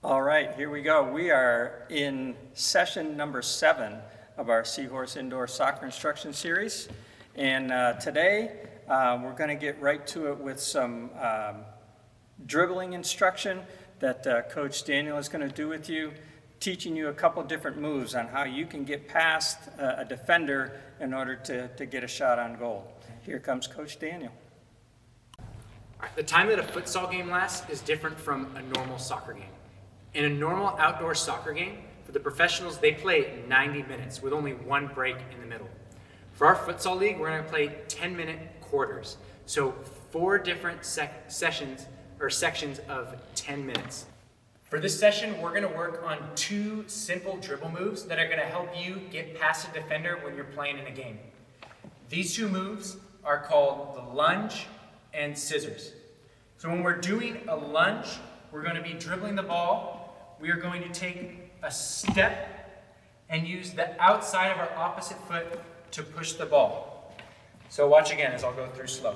All right, here we go. We are in session number 7 of our Seahorse Indoor Soccer Instruction Series. And today we're going to get right to it with some dribbling instruction that Coach Daniel is going to do with you, teaching you a couple different moves on how you can get past a defender in order to get a shot on goal. Here comes Coach Daniel. All right, the time that a futsal game lasts is different from a normal soccer game. In a normal outdoor soccer game, for the professionals, they play 90 minutes with only one break in the middle. For our futsal league, we're going to play 10-minute quarters. So 4 different sections of 10 minutes. For this session, we're going to work on 2 simple dribble moves that are going to help you get past a defender when you're playing in a game. These 2 moves are called the lunge and scissors. So when we're doing a lunge, we're going to be dribbling the ball. We are going to take a step and use the outside of our opposite foot to push the ball. So watch again as I'll go through slow.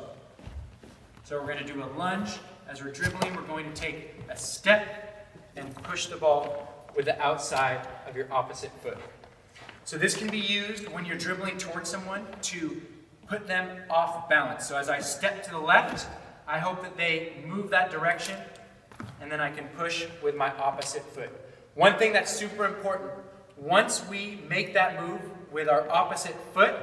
So we're going to do a lunge. As we're dribbling, we're going to take a step and push the ball with the outside of your opposite foot. So this can be used when you're dribbling towards someone to put them off balance. So as I step to the left, I hope that they move that direction, and then I can push with my opposite foot. One thing that's super important, once we make that move with our opposite foot,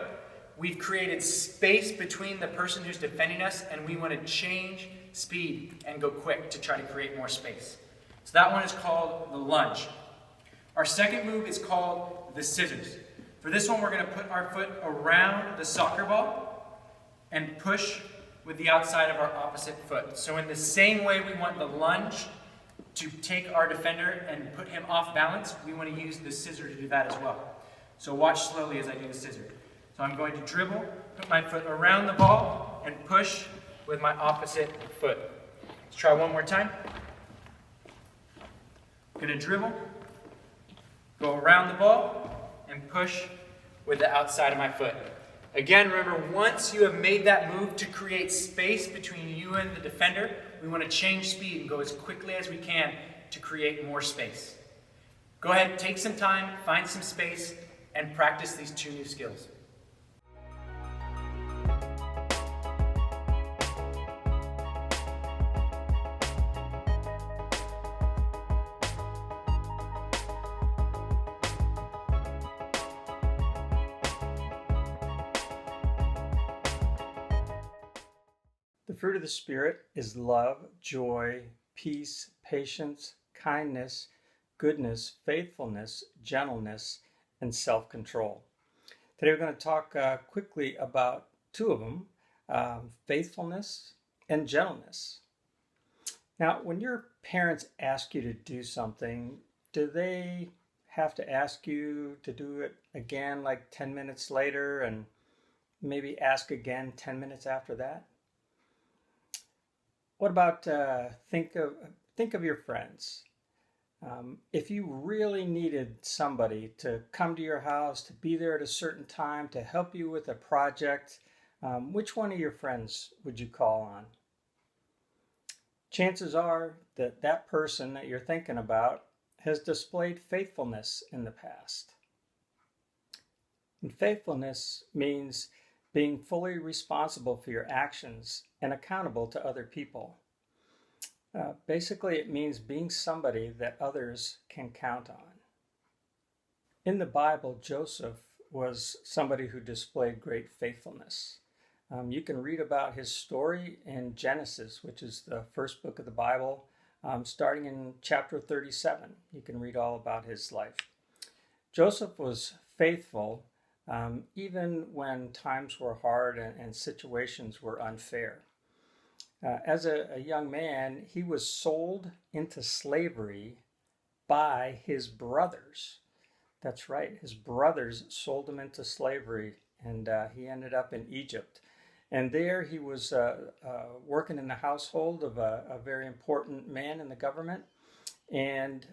we've created space between the person who's defending us, and we want to change speed and go quick to try to create more space. So that one is called the lunge. Our second move is called the scissors. For this one, we're going to put our foot around the soccer ball and push with the outside of our opposite foot. So in the same way we want the lunge to take our defender and put him off balance, we want to use the scissor to do that as well. So watch slowly as I do the scissor. So I'm going to dribble, put my foot around the ball, and push with my opposite foot. Let's try one more time. I'm going to dribble, go around the ball, and push with the outside of my foot. Again, remember, once you have made that move to create space between you and the defender, we want to change speed and go as quickly as we can to create more space. Go ahead, take some time, find some space, and practice these 2 new skills. The fruit of the Spirit is love, joy, peace, patience, kindness, goodness, faithfulness, gentleness, and self-control. Today we're going to talk quickly about 2 of them, faithfulness and gentleness. Now, when your parents ask you to do something, do they have to ask you to do it again like 10 minutes later and maybe ask again 10 minutes after that? What about think of your friends. If you really needed somebody to come to your house, to be there at a certain time, to help you with a project, which one of your friends would you call on? Chances are that that person that you're thinking about has displayed faithfulness in the past. And faithfulness means being fully responsible for your actions and accountable to other people. Basically, it means being somebody that others can count on. In the Bible, Joseph was somebody who displayed great faithfulness. You can read about his story in Genesis, which is the first book of the Bible, starting in chapter 37. You can read all about his life. Joseph was faithful even when times were hard and situations were unfair. As a young man, he was sold into slavery by his brothers. That's right, his brothers sold him into slavery, and he ended up in Egypt. And there he was working in the household of a very important man in the government. And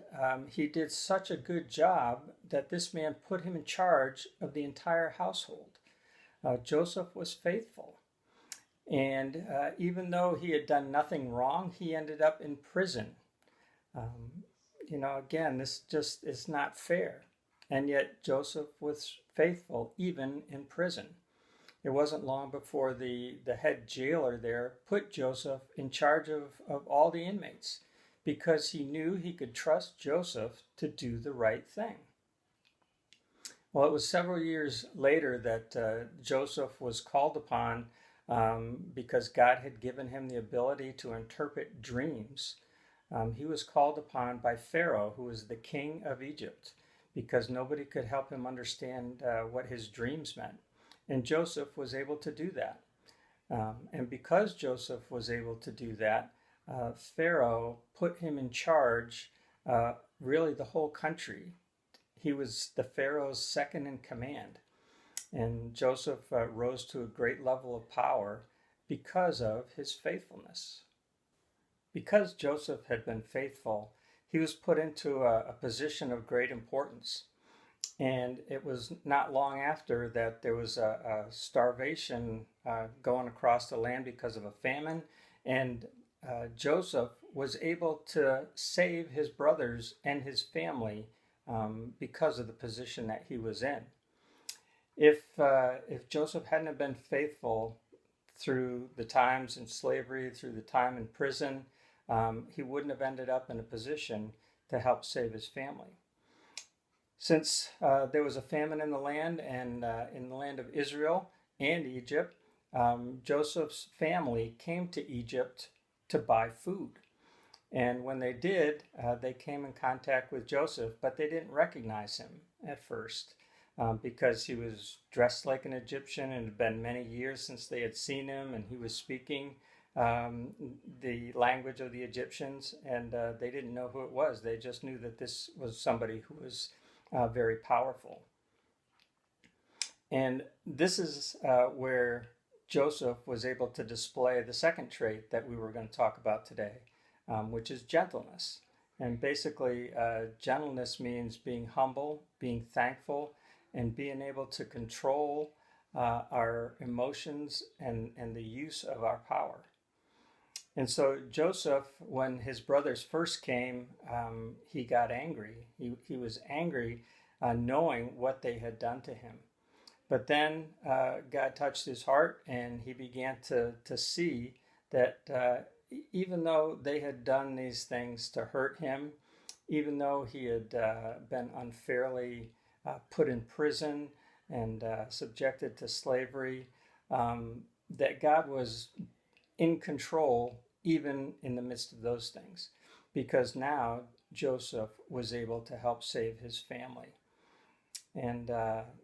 he did such a good job that this man put him in charge of the entire household. Joseph was faithful. And even though he had done nothing wrong, he ended up in prison. again, this just is not fair. And yet Joseph was faithful even in prison. It wasn't long before the head jailer there put Joseph in charge of all the inmates because he knew he could trust Joseph to do the right thing. Well, it was several years later that Joseph was called upon because God had given him the ability to interpret dreams. He was called upon by Pharaoh, who was the king of Egypt, because nobody could help him understand what his dreams meant. And Joseph was able to do that. And because Joseph was able to do that, Pharaoh put him in charge, really the whole country. He was the Pharaoh's second in command. And Joseph rose to a great level of power because of his faithfulness. Because Joseph had been faithful, he was put into a position of great importance. And it was not long after that there was a starvation going across the land because of a famine. And Joseph was able to save his brothers and his family because of the position that he was in. If Joseph hadn't have been faithful through the times in slavery, through the time in prison, he wouldn't have ended up in a position to help save his family. Since there was a famine in the land and in the land of Israel and Egypt, Joseph's family came to Egypt to buy food. And when they did, they came in contact with Joseph, but they didn't recognize him at first because he was dressed like an Egyptian, and it had been many years since they had seen him, and he was speaking the language of the Egyptians, and they didn't know who it was. They just knew that this was somebody who was very powerful. And this is where Joseph was able to display the second trait that we were going to talk about today, which is gentleness. And basically, gentleness means being humble, being thankful, and being able to control our emotions and the use of our power. And so Joseph, when his brothers first came, he got angry. He was angry knowing what they had done to him. But then God touched his heart, and he began to see that even though they had done these things to hurt him, even though he had been unfairly put in prison and subjected to slavery, that God was in control even in the midst of those things, because now Joseph was able to help save his family. And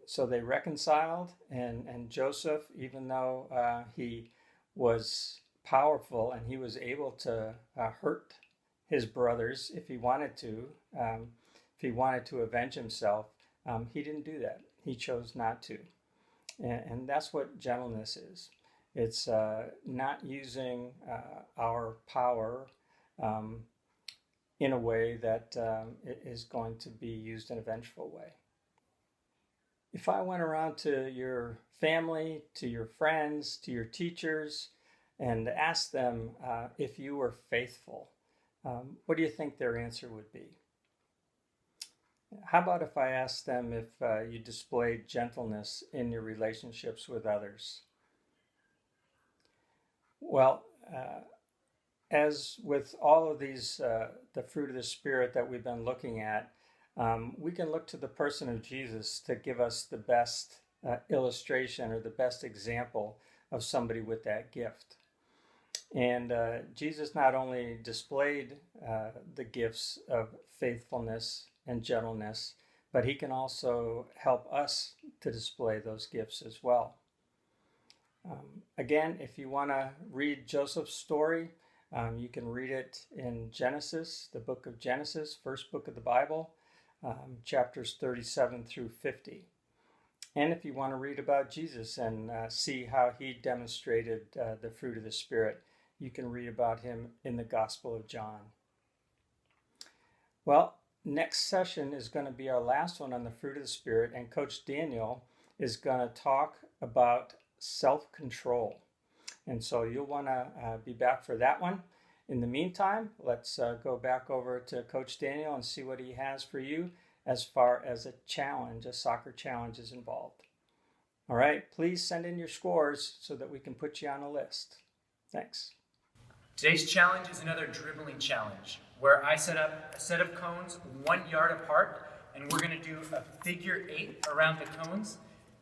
so they reconciled, and Joseph, even though he was powerful and he was able to hurt his brothers if he wanted to, avenge himself, he didn't do that. He chose not to. And that's what gentleness is. It's not using our power in a way that is going to be used in a vengeful way. If I went around to your family, to your friends, to your teachers, and asked them if you were faithful, what do you think their answer would be? How about if I asked them if you displayed gentleness in your relationships with others? Well, as with all of these, the fruit of the Spirit that we've been looking at, we can look to the person of Jesus to give us the best illustration or the best example of somebody with that gift. And Jesus not only displayed the gifts of faithfulness and gentleness, but he can also help us to display those gifts as well. Again, if you want to read Joseph's story, you can read it in Genesis, the book of Genesis, first book of the Bible, chapters 37 through 50. And if you want to read about Jesus and see how he demonstrated the fruit of the Spirit, you can read about him in the Gospel of John. Well, next session is going to be our last one on the fruit of the Spirit, and Coach Daniel is going to talk about self-control. And so you'll want to be back for that one. In the meantime, let's go back over to Coach Daniel and see what he has for you as far as a challenge, a soccer challenge is involved. All right, please send in your scores so that we can put you on a list. Thanks. Today's challenge is another dribbling challenge where I set up a set of cones 1 yard apart, and we're going to do a figure 8 around the cones.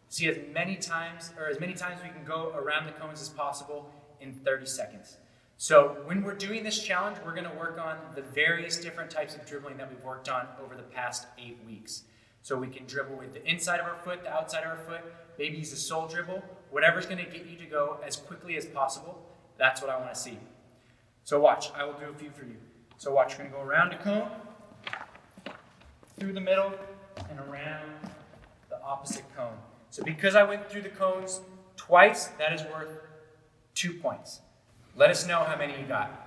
See as many times we can go around the cones as possible in 30 seconds. So when we're doing this challenge, we're going to work on the various different types of dribbling that we've worked on over the past 8 weeks. So we can dribble with the inside of our foot, the outside of our foot, maybe use a sole dribble, whatever's going to get you to go as quickly as possible. That's what I want to see. So watch, I will do a few for you. So watch, we're going to go around a cone, through the middle, and around the opposite cone. So because I went through the cones twice, that is worth 2 points. Let us know how many you got.